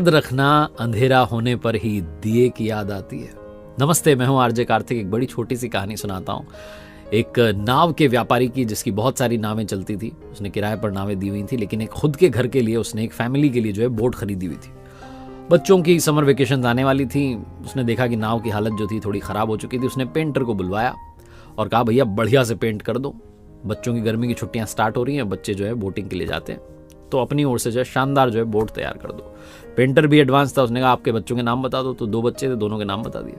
याद रखना, अंधेरा होने पर ही दिए की याद आती है। नमस्ते, मैं हूं आरजे कार्तिक। एक बड़ी छोटी सी कहानी सुनाता हूं। एक नाव के व्यापारी की, जिसकी बहुत सारी नावें चलती थी। उसने किराए पर नावें दी हुई थी, लेकिन एक खुद के घर के लिए उसने एक फैमिली के लिए जो है बोट खरीदी हुई थी। बच्चों की समर वेकेशन आने वाली थी। उसने देखा कि नाव की हालत जो थी थोड़ी ख़राब हो चुकी थी। उसने पेंटर को बुलवाया और कहा, भैया बढ़िया से पेंट कर दो, बच्चों की गर्मी की छुट्टियां स्टार्ट हो रही हैं, बच्चे जो है बोटिंग के लिए जाते हैं, तो अपनी ओर से जो है शानदार जो है बोट तैयार कर दो। पेंटर भी एडवांस था। उसने कहा, आपके बच्चों के नाम बता दो। तो 2 बच्चे थे, दोनों के नाम बता दिए।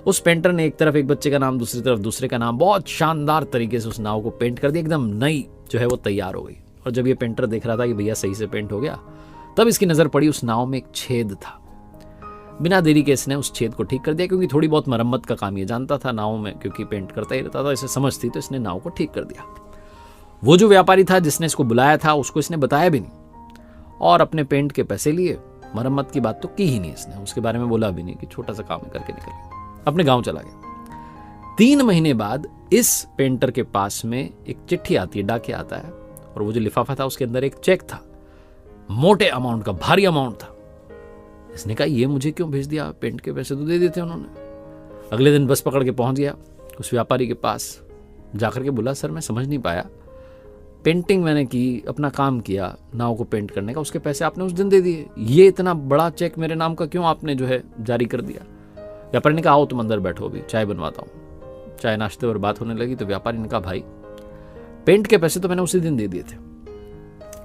उस पेंटर ने एक तरफ एक बच्चे का नाम, दूसरी तरफ दूसरे का नाम, बहुत शानदार तरीके से उस नाव को पेंट कर दिया। एकदम नई जो है वो तैयार हो गई। और जब ये पेंटर देख रहा था कि भैया सही से पेंट हो गया, तब इसकी नज़र पड़ी उस नाव में एक छेद था। बिना देरी के इसने उस छेद को ठीक कर दिया, क्योंकि थोड़ी बहुत मरम्मत का काम ये जानता था नाव में, क्योंकि पेंट करता ही रहता था, इसे समझ थी। तो इसने नाव को ठीक कर दिया। वो जो व्यापारी था जिसने इसको बुलाया था, उसको इसने बताया भी नहीं और अपने पेंट के पैसे लिए। मरम्मत की बात तो की ही नहीं इसने, उसके बारे में बोला भी नहीं कि छोटा सा काम करके निकल गया, अपने गांव चला गया। 3 महीने बाद इस पेंटर के पास में एक चिट्ठी आती है, डाकिया आता है, और वो जो लिफाफा था उसके अंदर एक चेक था, मोटे अमाउंट का, भारी अमाउंट था। इसने कहा, ये मुझे क्यों भेज दिया, पेंट के पैसे तो दे देते उन्होंने। अगले दिन बस पकड़ के पहुंच गया उस व्यापारी के पास। जाकर के बोला, सर मैं समझ नहीं पाया, पेंटिंग मैंने की, अपना काम किया नाव को पेंट करने का, उसके पैसे आपने उस दिन दे दिए, ये इतना बड़ा चेक मेरे नाम का क्यों आपने जो है जारी कर दिया। व्यापारी ने कहा, आओ तुम अंदर बैठो, अभी चाय बनवाता हूँ। चाय नाश्ते पर बात होने लगी तो व्यापारी ने कहा, भाई पेंट के पैसे तो मैंने उसी दिन दे दिए थे,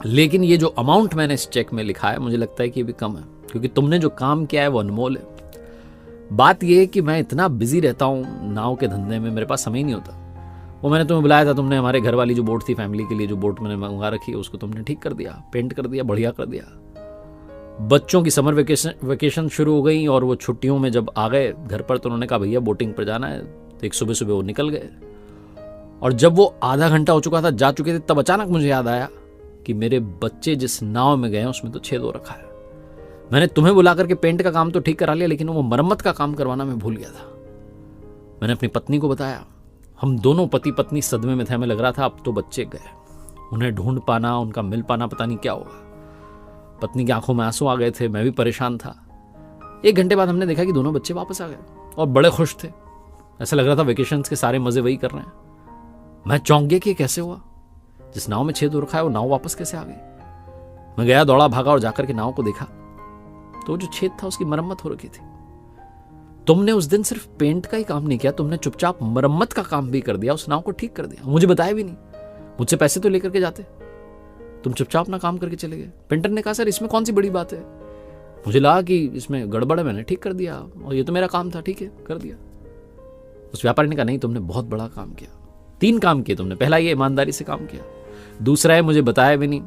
लेकिन ये जो अमाउंट मैंने इस चेक में लिखा है, मुझे लगता है कि ये भी कम है, क्योंकि तुमने जो काम किया है वो अनमोल है। बात यह है कि मैं इतना बिजी रहता हूँ नाव के धंधे में, मेरे पास समय ही नहीं होता। वो मैंने तुम्हें बुलाया था, तुमने हमारे घर वाली जो बोट थी फैमिली के लिए, जो बोट मैंने मंगा रखी है, उसको तुमने ठीक कर दिया, पेंट कर दिया, बढ़िया कर दिया। बच्चों की समर वेकेशन शुरू हो गई और वो छुट्टियों में जब आ गए घर पर, तो उन्होंने कहा, भैया बोटिंग पर जाना है। तो एक सुबह सुबह वो निकल गए, और जब वो आधा घंटा हो चुका था, जा चुके थे, तब अचानक मुझे याद आया कि मेरे बच्चे जिस नाव में गए उसमें तो छेद हो रखा है। मैंने तुम्हें बुला करके पेंट का काम तो ठीक करा लिया, लेकिन वो मरम्मत का काम करवाना मैं भूल गया था। मैंने अपनी पत्नी को बताया। हम दोनों पति पत्नी सदमे में थे। हमें लग रहा था अब तो बच्चे गए, उन्हें ढूंढ पाना, उनका मिल पाना पता नहीं क्या होगा। पत्नी की आंखों में आंसू आ गए थे, मैं भी परेशान था। 1 घंटे बाद हमने देखा कि दोनों बच्चे वापस आ गए और बड़े खुश थे। ऐसा लग रहा था वेकेशंस के सारे मजे वही कर रहे हैं। मैं चौंक गया कि कैसे हुआ, जिस नाव में छेद हो रखा है वो नाव वापस कैसे आ गई। मैं गया, दौड़ा भागा और जाकर के नाव को देखा, तो जो छेद था उसकी मरम्मत हो रखी थी। तुमने उस दिन सिर्फ पेंट का ही काम नहीं किया, तुमने चुपचाप मरम्मत का काम भी कर दिया, उस नाव को ठीक कर दिया, मुझे बताया भी नहीं। मुझसे पैसे तो लेकर के जाते, तुम चुपचाप अपना काम करके चले गए। पेंटर ने कहा, सर इसमें कौन सी बड़ी बात है, मुझे लगा कि इसमें गड़बड़ है, मैंने ठीक कर दिया, और ये तो मेरा काम था, ठीक है कर दिया। उस व्यापारी ने कहा, नहीं तुमने बहुत बड़ा काम किया। 3 काम किए तुमने। पहला, ये ईमानदारी से काम किया। दूसरा है, मुझे बताया भी नहीं,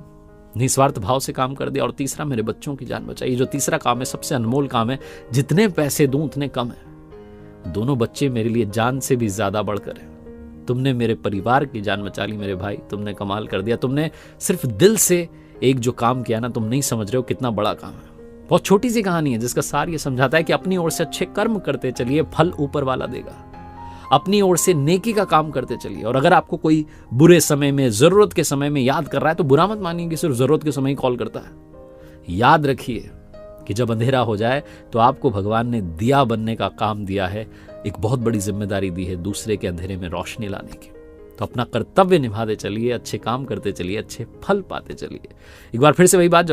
निस्वार्थ भाव से काम कर दिया। और तीसरा, मेरे बच्चों की जान बचाई। जो तीसरा काम है सबसे अनमोल काम है, जितने पैसे दूं उतने कम है। दोनों बच्चे मेरे लिए जान से भी ज्यादा बढ़कर है। तुमने मेरे परिवार की जान बचा ली मेरे भाई, तुमने कमाल कर दिया। तुमने सिर्फ दिल से एक जो काम किया ना, तुम नहीं समझ रहे हो कितना बड़ा काम है। बहुत छोटी सी कहानी है जिसका सार ये समझाता है कि अपनी ओर से अच्छे कर्म करते चलिए, फल ऊपर वाला देगा। अपनी ओर से नेकी का काम करते चलिए। और अगर आपको कोई बुरे समय में, जरूरत के समय में याद कर रहा है, तो बुरा मत मानिए कि सिर्फ जरूरत के समय ही कॉल करता है। याद रखिए कि जब अंधेरा हो जाए तो आपको भगवान ने दिया बनने का काम दिया है, एक बहुत बड़ी जिम्मेदारी दी है, दूसरे के अंधेरे में रोशनी लाने की। तो अपना कर्तव्य निभाते चलिए, अच्छे काम करते चलिए, अच्छे फल पाते चलिए। एक बार फिर से वही बात जो